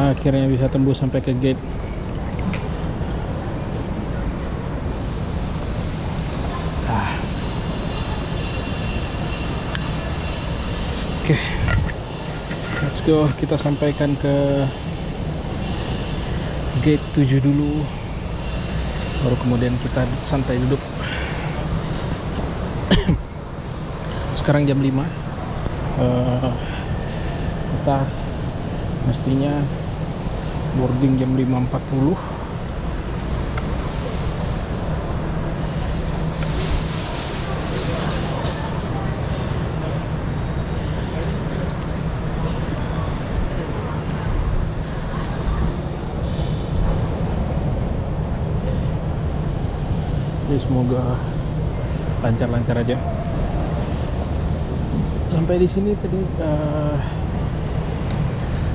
Akhirnya bisa tembus sampai ke gate. Oke, let's go. Kita sampaikan ke gate 7 dulu, baru kemudian kita santai duduk. Sekarang jam 5. Kita mestinya boarding jam 5.40. Jadi semoga lancar-lancar aja. Sampai di sini tadi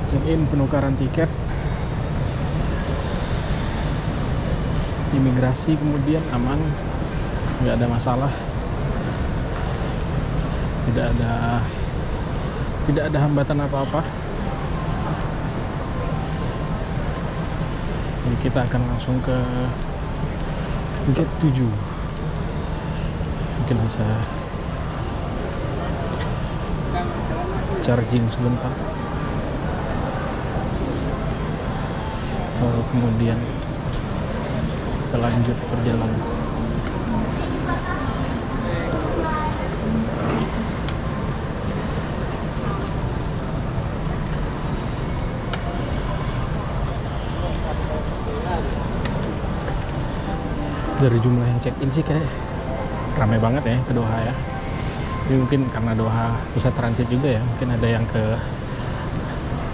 check-in, penukaran tiket, imigrasi, kemudian aman, nggak ada masalah, tidak ada hambatan apa-apa. Jadi kita akan langsung ke gate 7. Mungkin bisa charging sebentar, lalu kemudian kita lanjut perjalanan. Dari jumlah yang check-in sih kayak ramai banget ya ke Doha ya. Ini mungkin karena Doha pusat transit juga ya, mungkin ada yang ke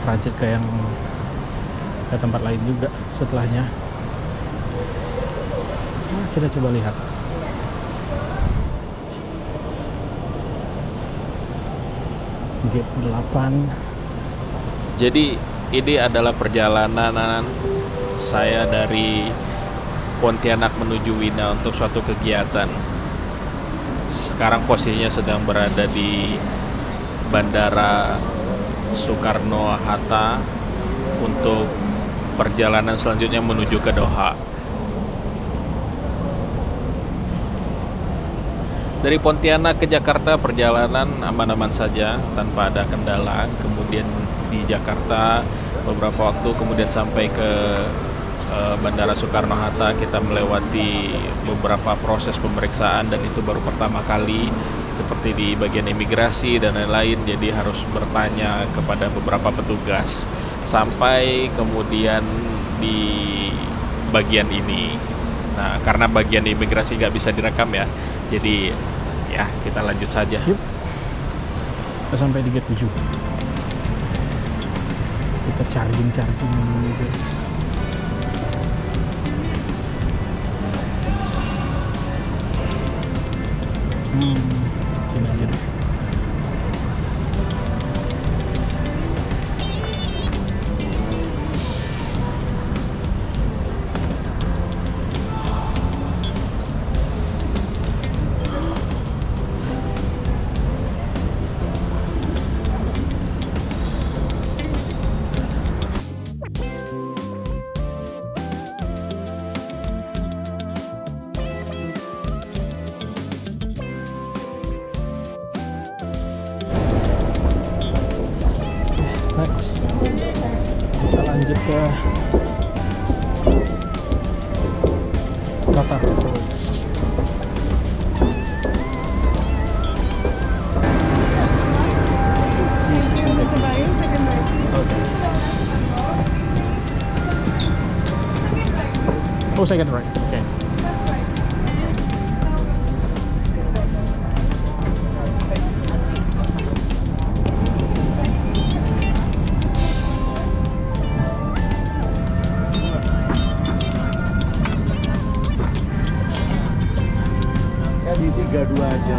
transit ke yang ke tempat lain juga setelahnya. Nah, kita coba lihat. Gate 8. Jadi ini adalah perjalanan saya dari Pontianak menuju Wina untuk suatu kegiatan. Sekarang posisinya sedang berada di Bandara Soekarno-Hatta untuk perjalanan selanjutnya menuju ke Doha. Dari Pontianak ke Jakarta perjalanan aman-aman saja tanpa ada kendala. Kemudian di Jakarta beberapa waktu kemudian sampai ke Bandara Soekarno-Hatta, kita melewati beberapa proses pemeriksaan dan itu baru pertama kali seperti di bagian imigrasi dan lain-lain, jadi harus bertanya kepada beberapa petugas sampai kemudian di bagian ini. Nah, karena bagian imigrasi nggak bisa direkam ya, jadi ya kita lanjut saja. Yuk, kita sampai di gate 7. Kita charging gitu. Sini aja deh. Next, kita lanjut ke Qatar. Oh, second right. Okay. Di 32 aja.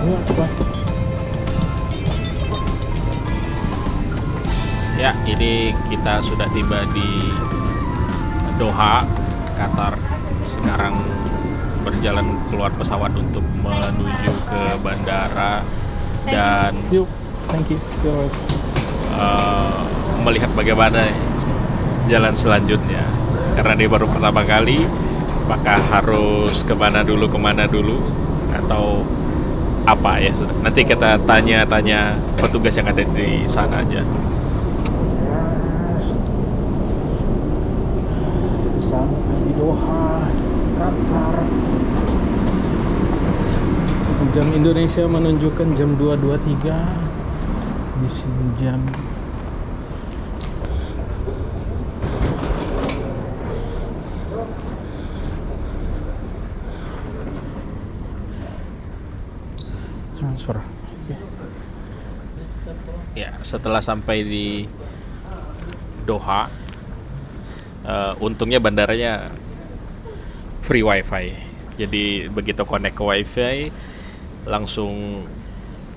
Ayo, cepat. Ya, ini kita sudah tiba di Doha, Qatar. Sekarang berjalan keluar pesawat untuk menuju ke bandara dan Yuk, thank you. You're welcome. melihat bagaimana jalan selanjutnya. Karena ini baru pertama kali, apakah harus kemana dulu, atau apa ya? Nanti kita tanya-tanya petugas yang ada di sana aja. Sampai di Doha, Qatar. Jam Indonesia menunjukkan jam 2.23. Di sini jam transfer. Oke. Ya, setelah sampai di Doha, untungnya bandaranya free wifi. Jadi begitu connect ke wifi, langsung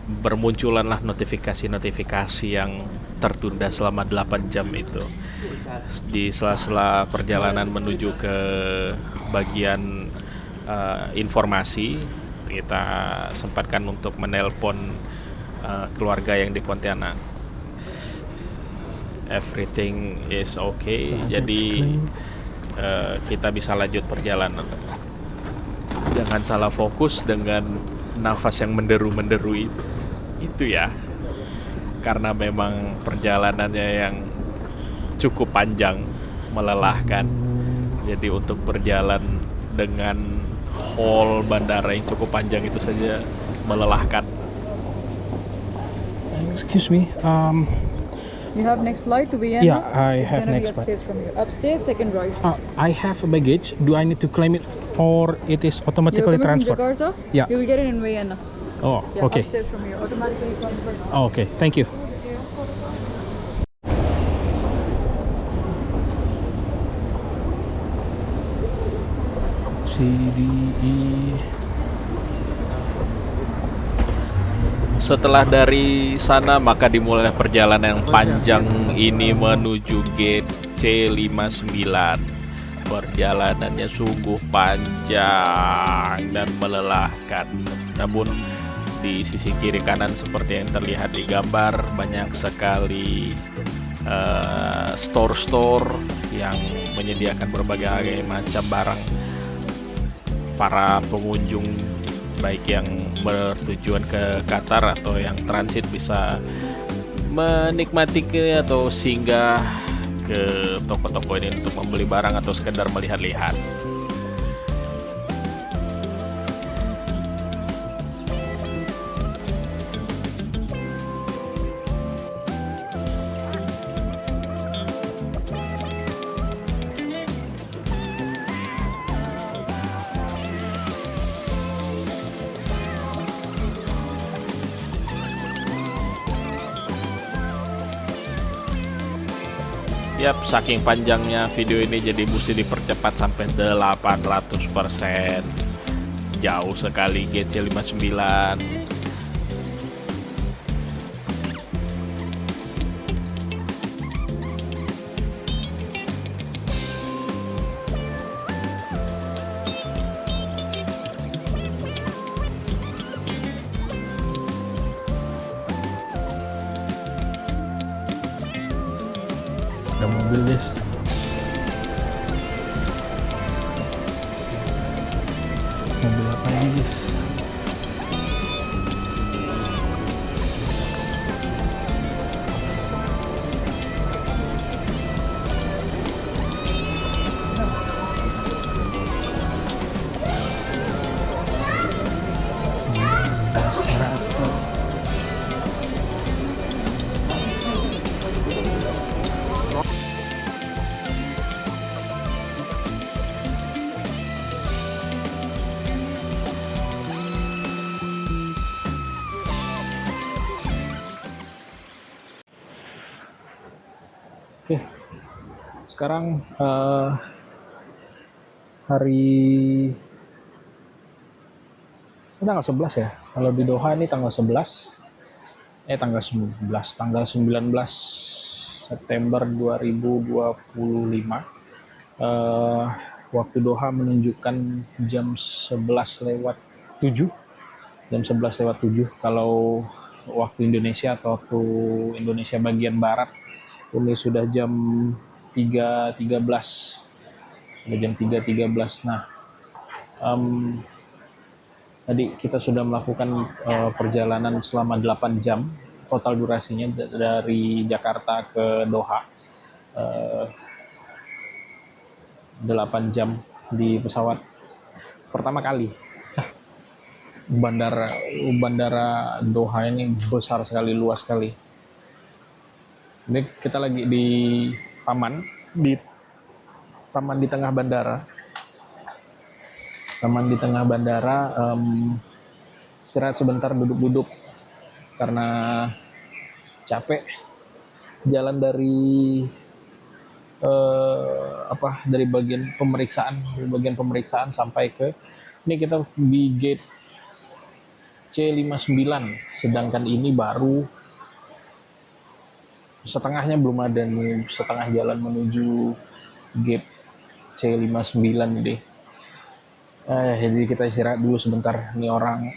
bermunculanlah notifikasi-notifikasi yang tertunda selama 8 jam itu. Di sela-sela perjalanan menuju ke bagian informasi, kita sempatkan untuk menelpon keluarga yang di Pontianak. Everything is okay, jadi kita bisa lanjut perjalanan. Jangan salah fokus dengan nafas yang menderu-menderu itu ya, karena memang perjalanannya yang cukup panjang, melelahkan. Jadi untuk berjalan dengan hall bandara yang cukup panjang itu saja melelahkan. Excuse me. You have next flight to Vienna? Yeah, I It's have gonna next be upstairs from here. Upstairs, second right. I have a baggage. Do I need to claim it or it is You're automatically coming from transferred? Jakarta? Yeah. You will get it in Vienna. Oh, Yeah, okay. upstairs from here. Automatically transferred. Oh, okay. Thank you. C, D, E. Setelah dari sana maka dimulai perjalanan yang panjang ini menuju gate C59. Perjalanannya sungguh panjang dan melelahkan. Namun di sisi kiri kanan seperti yang terlihat di gambar, banyak sekali store-store yang menyediakan berbagai macam barang. Para pengunjung baik yang bertujuan ke Qatar atau yang transit bisa menikmati atau singgah ke toko-toko ini untuk membeli barang atau sekedar melihat-lihat. Yap, saking panjangnya video ini jadi mesti dipercepat sampai 800%. Jauh sekali GC59. Ada mobil guys. Mobil apa ini guys? Maserati. Oke, sekarang hari ini tanggal 11 ya. Kalau di Doha ini tanggal 11. Tanggal 19 September 2025. Waktu Doha menunjukkan jam 11:07. Jam 11:07 kalau waktu Indonesia atau waktu Indonesia bagian barat ini sudah jam 3.13. Sudah jam 3.13. Nah, tadi kita sudah melakukan perjalanan selama 8 jam. Total durasinya dari Jakarta ke Doha. 8 jam di pesawat pertama kali. Bandara Doha ini besar sekali, luas sekali. Ini kita lagi di taman di tengah bandara. Istirahat sebentar, duduk-duduk karena capek. Jalan dari bagian pemeriksaan sampai ke ini kita di gate C59, sedangkan ini baru setengahnya belum ada nih, setengah jalan menuju gate C59 deh. Jadi kita istirahat dulu sebentar. Ini orang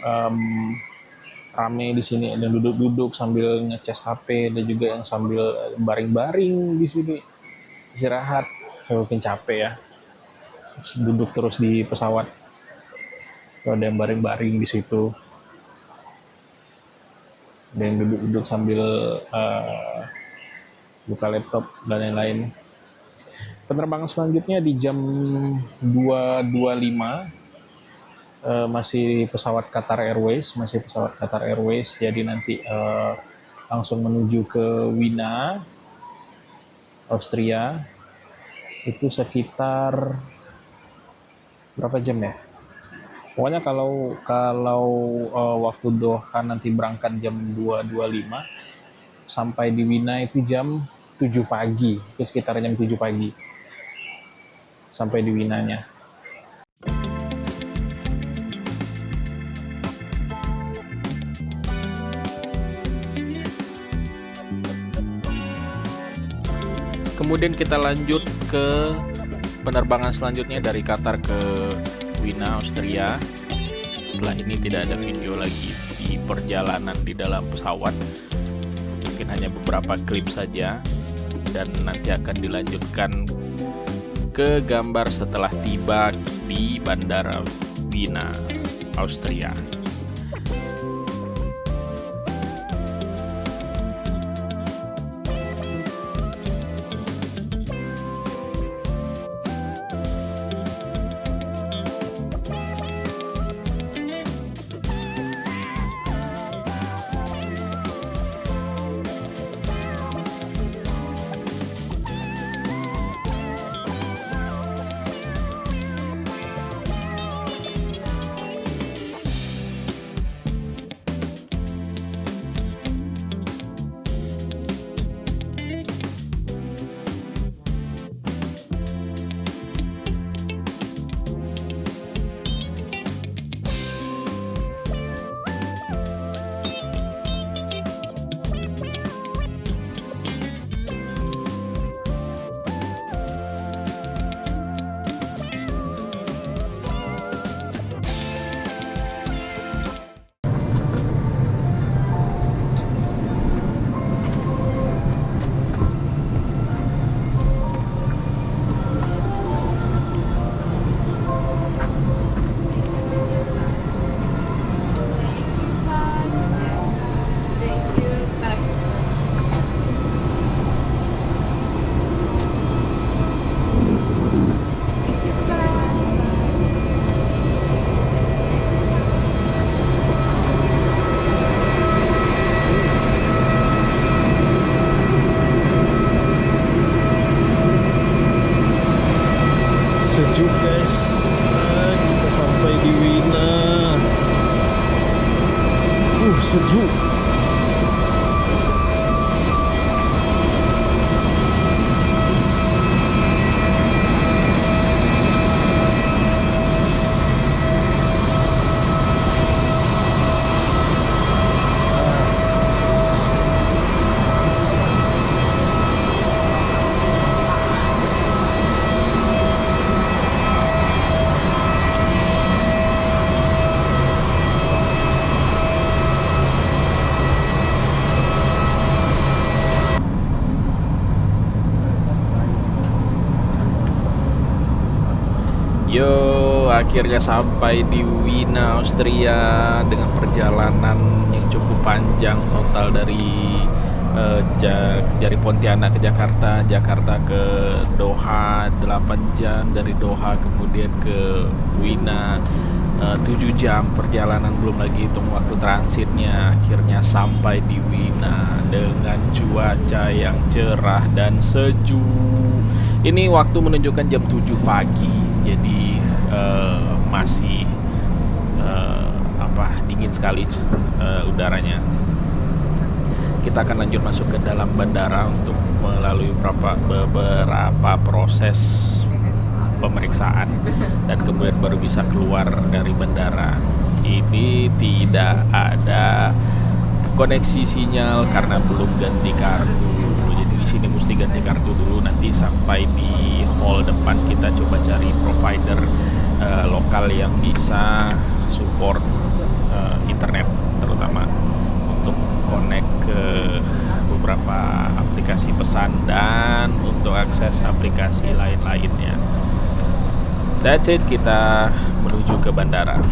rame di sini, ada duduk-duduk sambil ngecas HP, ada juga yang sambil baring-baring di sini istirahat. Mungkin capek ya, duduk terus di pesawat. Ada yang baring-baring di situ, ada yang duduk-duduk sambil buka laptop dan lain-lain. Penerbangan selanjutnya di jam 2.25, masih pesawat Qatar Airways, jadi nanti langsung menuju ke Wina, Austria. Itu sekitar berapa jam ya? Pokoknya kalau waktu Doha nanti berangkat jam 2.25, sampai di Wina itu jam 7 pagi, itu sekitar jam 7 pagi sampai di Winanya. Kemudian kita lanjut ke penerbangan selanjutnya dari Qatar ke Wina, Austria. Setelah ini tidak ada video lagi di perjalanan di dalam pesawat, mungkin hanya beberapa klip saja, dan nanti akan dilanjutkan ke gambar setelah tiba di Bandara Wina, Austria. Sejuk guys, kita sampai di Wina. Sejuk. Yo, akhirnya sampai di Wina, Austria dengan perjalanan yang cukup panjang, total dari Pontianak ke Jakarta, Jakarta ke Doha 8 jam, dari Doha kemudian ke Wina 7 jam perjalanan, belum lagi hitung waktu transitnya. Akhirnya sampai di Wina dengan cuaca yang cerah dan sejuk. Ini waktu menunjukkan jam 7 pagi, jadi masih dingin sekali udaranya. Kita akan lanjut masuk ke dalam bandara untuk melalui beberapa proses pemeriksaan dan kemudian baru bisa keluar dari bandara. Ini tidak ada koneksi sinyal karena belum ganti kartu. Jadi di sini mesti ganti kartu dulu. Nanti sampai di hall depan kita coba cari provider lokal yang bisa support internet, terutama untuk connect ke beberapa aplikasi pesan dan untuk akses aplikasi lain-lainnya. That's it, kita menuju ke bandara.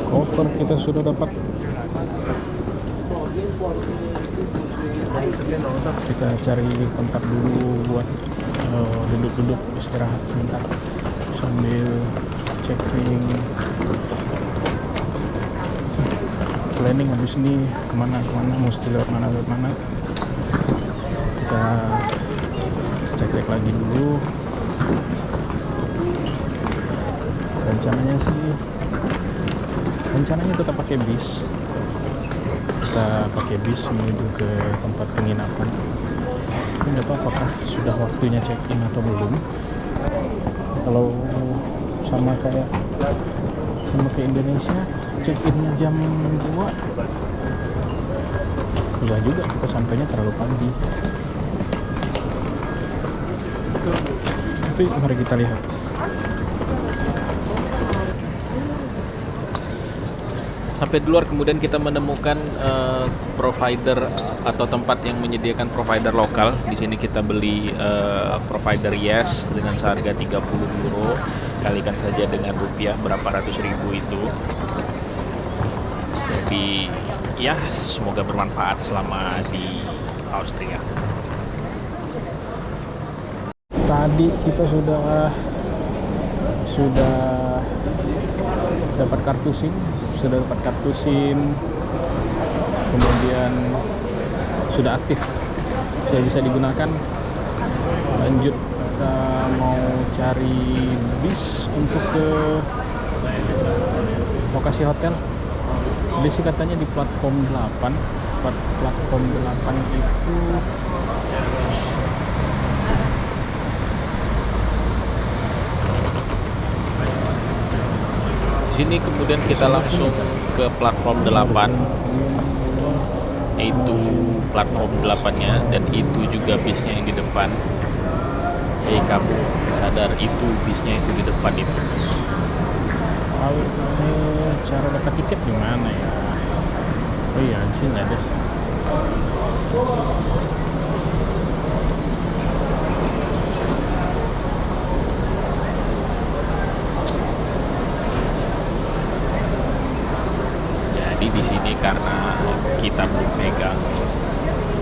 Koper kita sudah dapat. Kita cari tempat dulu buat duduk-duduk istirahat sebentar sambil checking planning habis ini kemana mesti lewat mana. Kita cek lagi dulu. Rencananya tetap pakai bis. Kita pakai bis menuju ke tempat penginapan. Tapi nggak tahu apakah sudah waktunya check in atau belum. Kalau sama kayak Indonesia, check innya jam 2, susah juga, kita sampainya terlalu pagi. Tapi mari kita lihat. Sampai di luar, kemudian kita menemukan provider atau tempat yang menyediakan provider lokal. Di sini kita beli provider Yes dengan seharga 30 euro. Kalikan saja dengan rupiah berapa ratus ribu itu. Jadi ya, semoga bermanfaat selama di Austria. Tadi kita sudah dapat kartu SIM, kemudian sudah aktif, sudah bisa digunakan. Lanjut, kita mau cari bis untuk ke lokasi hotel. Jadi sih katanya di platform 8. Platform 8 itu Sini kemudian kita langsung ke platform 8, itu platform 8-nya, dan itu juga bisnya yang di depan. Kamu sadar itu bisnya itu di depan itu. Cara dapat tiket di mana ya? Oh iya, di sini ada. Jadi di sini karena kita belum pegang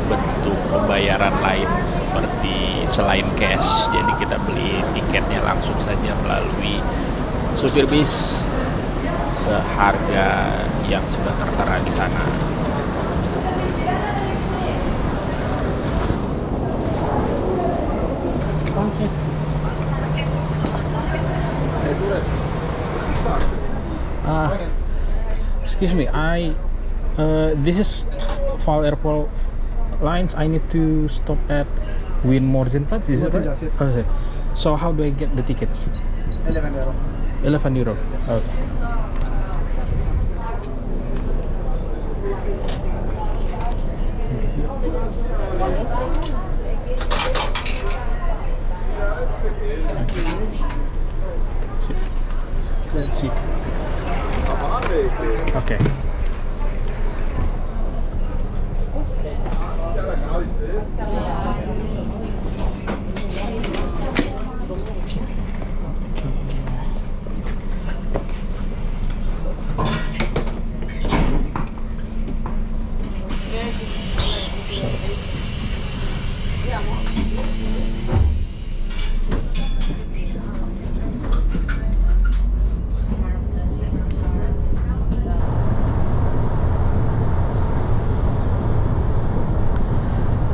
bentuk pembayaran lain seperti selain cash, jadi kita beli tiketnya langsung saja melalui supir bis seharga yang sudah tertera di sana. Okay. Excuse me, this is Val Airport Lines. I need to stop at Win-Morgenplatz. Is it right? Yes. Okay. So how do I get the tickets? 11 euro. 11 euro. Okay. See. Okay.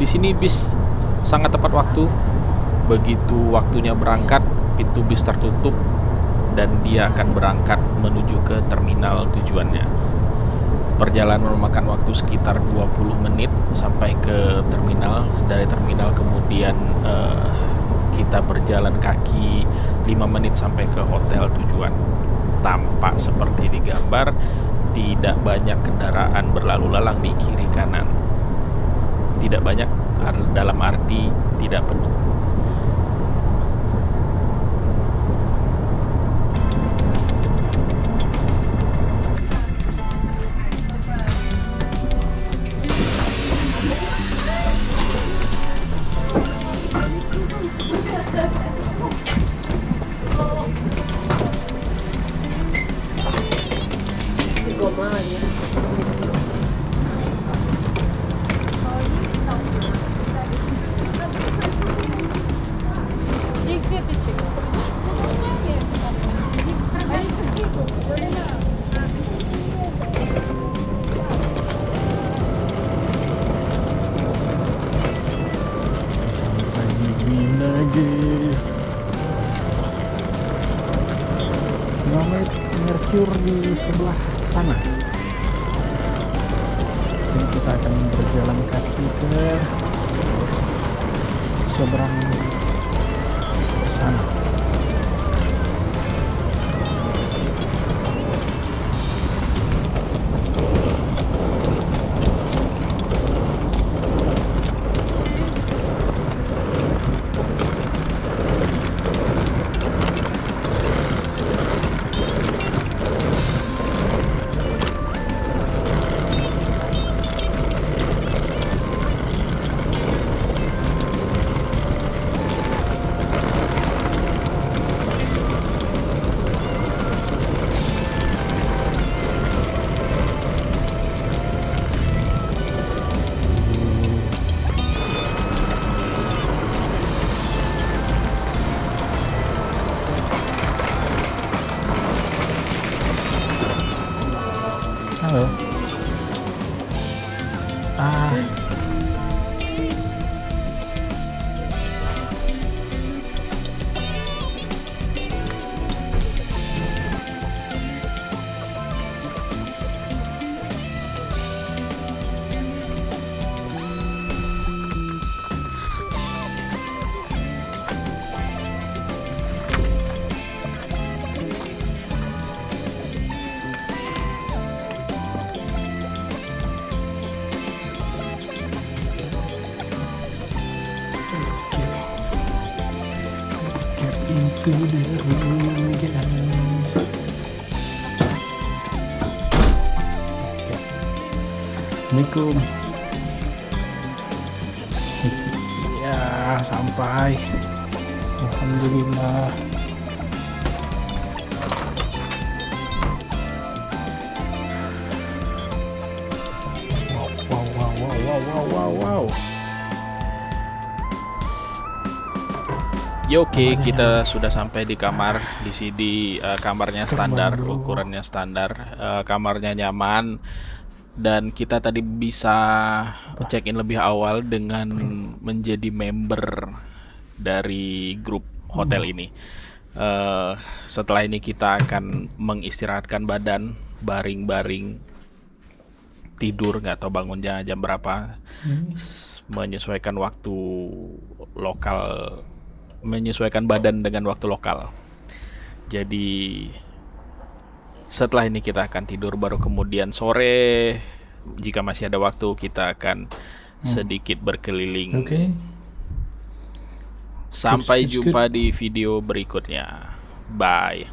Di sini bis sangat tepat waktu. Begitu waktunya berangkat, pintu bis tertutup dan dia akan berangkat menuju ke terminal tujuannya. Perjalanan memakan waktu sekitar 20 menit sampai ke terminal. Dari terminal kemudian kita berjalan kaki 5 menit sampai ke hotel tujuan. Tampak seperti di gambar, tidak banyak kendaraan berlalu lalang di kiri kanan. Tidak banyak dalam arti tidak penuh. Sampai di Wina, guys. Mercure di sebelah sana. Ini kita akan berjalan kaki ke seberang sana. Halo. to the room again. Assalamualaikum. Ya, sampai. Alhamdulillah. Wow. Ya oke, kita sudah sampai di kamar. Di sini kamarnya standar, ukurannya standar, kamarnya nyaman, dan kita tadi bisa check-in lebih awal dengan menjadi member dari grup hotel ini. Setelah ini kita akan mengistirahatkan badan, baring-baring, tidur, nggak tahu bangunnya jam berapa, menyesuaikan waktu lokal, menyesuaikan badan dengan waktu lokal. Jadi setelah ini kita akan tidur, baru kemudian sore jika masih ada waktu kita akan sedikit berkeliling. Oke. Sampai Good. jumpa di video berikutnya. Bye.